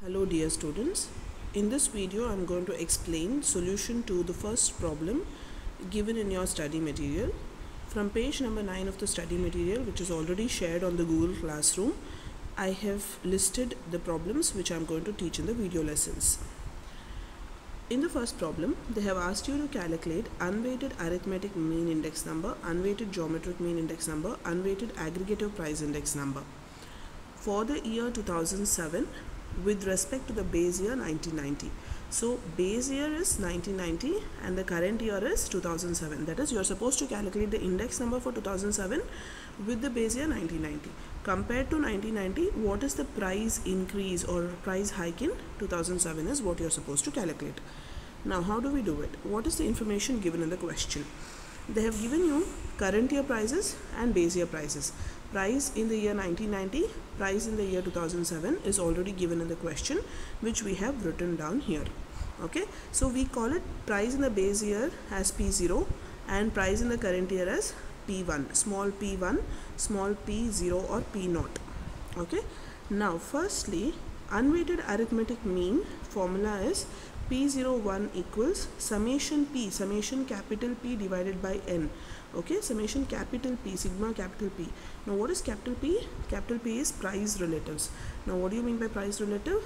Hello dear students, in this video I am going to explain solution to the first problem given in your study material. From page number 9 of the study material, which is already shared on the Google Classroom, I have listed the problems which I am going to teach in the video lessons. In the first problem, they have asked you to calculate unweighted arithmetic mean index number, unweighted geometric mean index number, unweighted aggregative price index number for the year 2007 with respect to the base year 1990. So base year is 1990 and the current year is 2007. That is, you are supposed to calculate the index number for 2007 with the base year 1990. Compared to 1990, what is the price increase or price hike in 2007 is what you are supposed to calculate. Now how do we do it? What is the information given in the question? They have given you current year prices and base year prices. Price in the year 1990, price in the year 2007 is already given in the question, which we have written down here. Okay, so we call it price in the base year as P0 and price in the current year as P1, small p1, small p0 or p0. Okay, now firstly, unweighted arithmetic mean formula is P01 equals summation P, summation capital P divided by N. Okay, summation capital P, sigma capital P. Now what is capital P? Capital P is price relatives. Now what do you mean by price relative?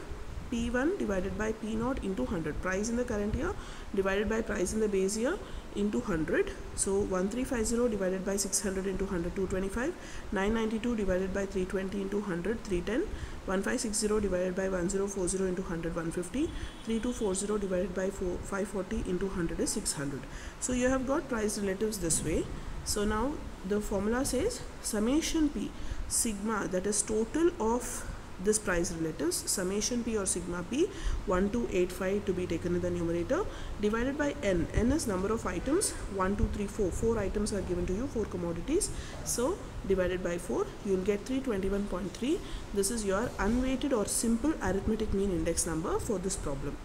P1 divided by P0 into 100. Price in the current year divided by price in the base year into 100. So 1350 divided by 600 into 100, 225. 992 divided by 320 into 100, 310. 1560 divided by 1040 into 100, 150. 3240 divided by 540 into 100 is 600. So you have got price relatives this way. So now the formula says summation P, sigma, that is total of this price relatives, summation P or sigma P 1285 to be taken in the numerator, divided by N. N is number of items, 1 2 3 4. 4 items are given to you, 4 commodities. So divided by 4, you will get 321.3. This is your unweighted or simple arithmetic mean index number for this problem.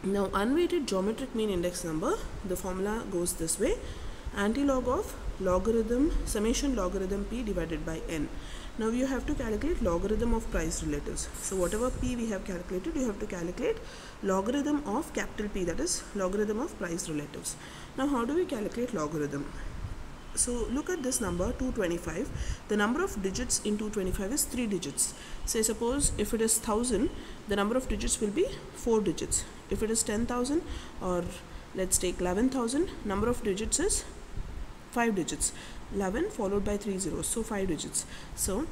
Now unweighted geometric mean index number, the formula goes this way: antilog of logarithm summation logarithm P divided by N. Now you have to calculate logarithm of price relatives. So whatever P we have calculated, you have to calculate logarithm of capital P, that is logarithm of price relatives. Now how do we calculate logarithm? So look at this number 225. The number of digits in 225 is 3 digits. Say suppose if it is 1000, the number of digits will be 4 digits. If it is 10,000 or let's take 11,000, number of digits is 5 digits. 11 followed by 3 zeros, so 5 digits. So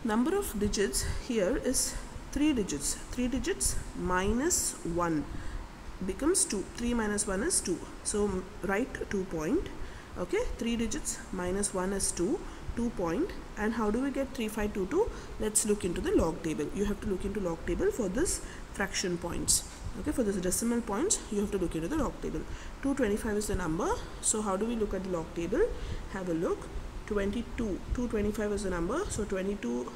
number of digits here is 3 digits. 3 digits minus 1 becomes 2. 3 minus 1 is 2. So write 2 point. Okay, 3 digits minus 1 is 2. 2 point. And how do we get 3522? Let's look into the log table. You have to look into log table for this fraction points. Okay, for this decimal points, you have to look into the log table. 225 is the number. So how do we look at the log table? Have a look. 22. 225 is the number. So 22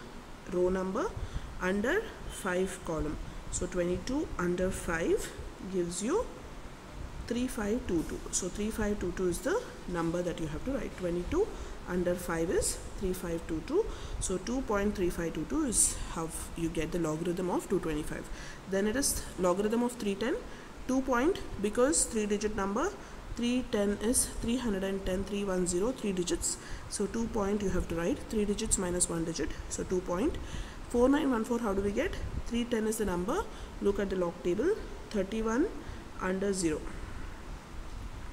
row number under 5 column. So 22 under 5 gives you 3522. So 3522 is the number that you have to write. 22 under 5 is 3522. So 2.3522 is how you get the logarithm of 225. Then it is logarithm of 310. 2 point, because 3 digit number, 310 is 310, 310, 3 digits. So 2 point you have to write 3 digits minus 1 digit. So 2 point. 4914, how do we get? 310 is the number. Look at the log table. 31 under 0.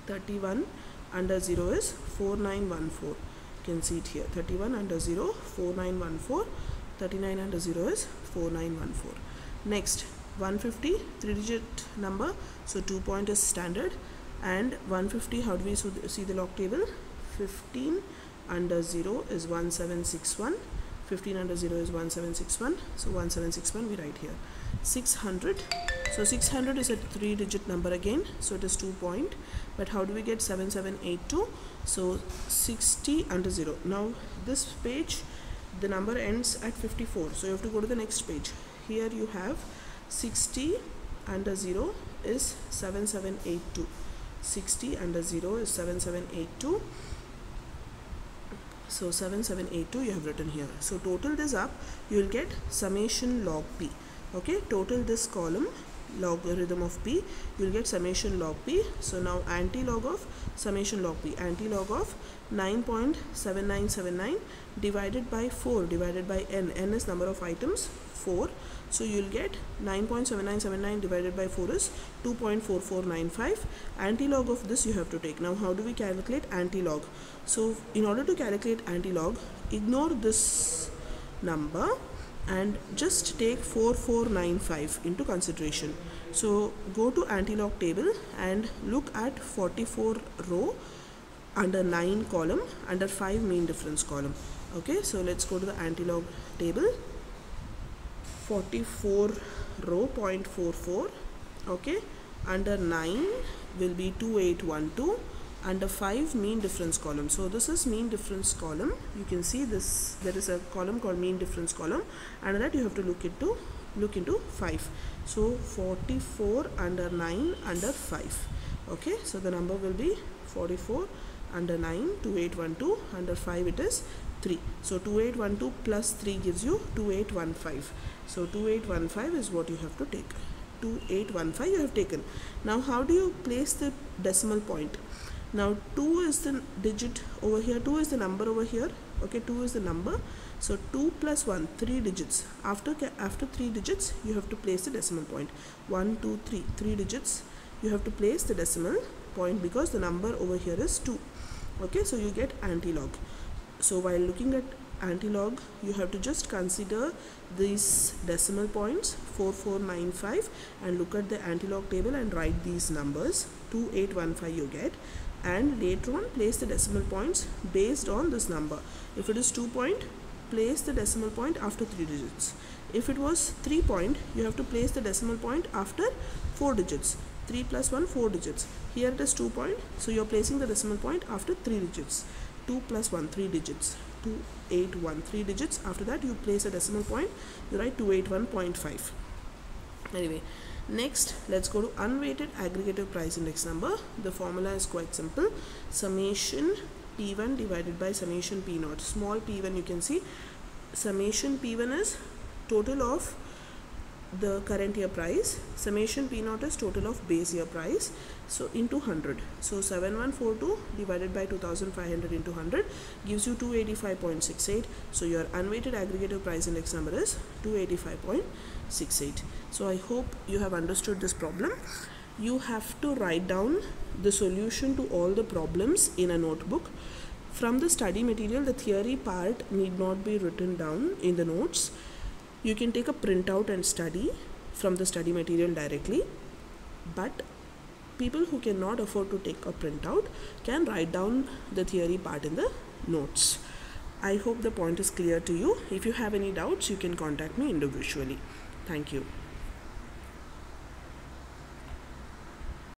31 under 0 is 4914. You can see it here. 31 under 0, 4914. 39 under 0 is 4914. Next, 150, 3 digit number. So 2 point is standard. And 150, how do we see the log table? 15 under 0 is 1761. 15 under 0 is 1761. So 1761 we write here. 600. So 600 is a 3 digit number again. So it is 2 point. But how do we get 7782? So 60 under 0. Now this page, the number ends at 54. So you have to go to the next page. Here you have 60 under 0 is 7782. 60 under 0 is 7782. So 7782 you have written here. So total this up, you will get summation log P. Okay, total this column logarithm of p, you will get summation log p. So now anti-log of summation log p, anti-log of 9.7979 divided by 4 divided by n, n is number of items, 4. So you will get 9.7979 divided by 4 is 2.4495. Anti-log of this you have to take. Now how do we calculate anti-log? So in order to calculate anti-log, ignore this number and just take 4495 into consideration. So go to anti-log table and look at 44 row under 9 column under 5 mean difference column. Okay, so let's go to the anti-log table. 44 row 0.44. okay, under 9 will be 2812, under 5 mean difference column. So this is mean difference column. You can see this, there is a column called mean difference column, and that you have to look into 5. So 44 under 9 under 5. Okay, so the number will be 44 under 9, 2812, under 5 it is 3. So 2812 plus 3 gives you 2815. So 2815 is what you have to take. 2815 you have taken. Now how do you place the decimal point? Now 2 is the digit over here, 2 is the number over here. Okay, 2 is the number. So 2 plus 1, 3 digits. After 3 digits you have to place the decimal point. 1, 2, 3, 3 digits you have to place the decimal point because the number over here is 2. Okay, so you get anti-log. So while looking at anti-log, you have to just consider these decimal points 4495 and look at the anti-log table and write these numbers. 2815 you get, and later on place the decimal points based on this number. If it is 2 point, place the decimal point after 3 digits. If it was 3 point, you have to place the decimal point after 4 digits. 3 plus 1, 4 digits. Here it is 2 point, so you are placing the decimal point after 3 digits. 2 plus 1, 3 digits. 281, 3 digits. After that you place a decimal point, you write 281.5. Anyway, next let's go to unweighted aggregative price index number. The formula is quite simple. Summation P1 divided by summation P0. Small p1 you can see. Summation P1 is total of the current year price. Summation P0 is total of base year price. So into 100. So 7142 divided by 2500 into 100 gives you 285.68. So your unweighted aggregative price index number is 285.68. So I hope you have understood this problem. You have to write down the solution to all the problems in a notebook. From the study material, the theory part need not be written down in the notes. You can take a printout and study from the study material directly, but people who cannot afford to take a printout can write down the theory part in the notes. I hope the point is clear to you. If you have any doubts, you can contact me individually. Thank you.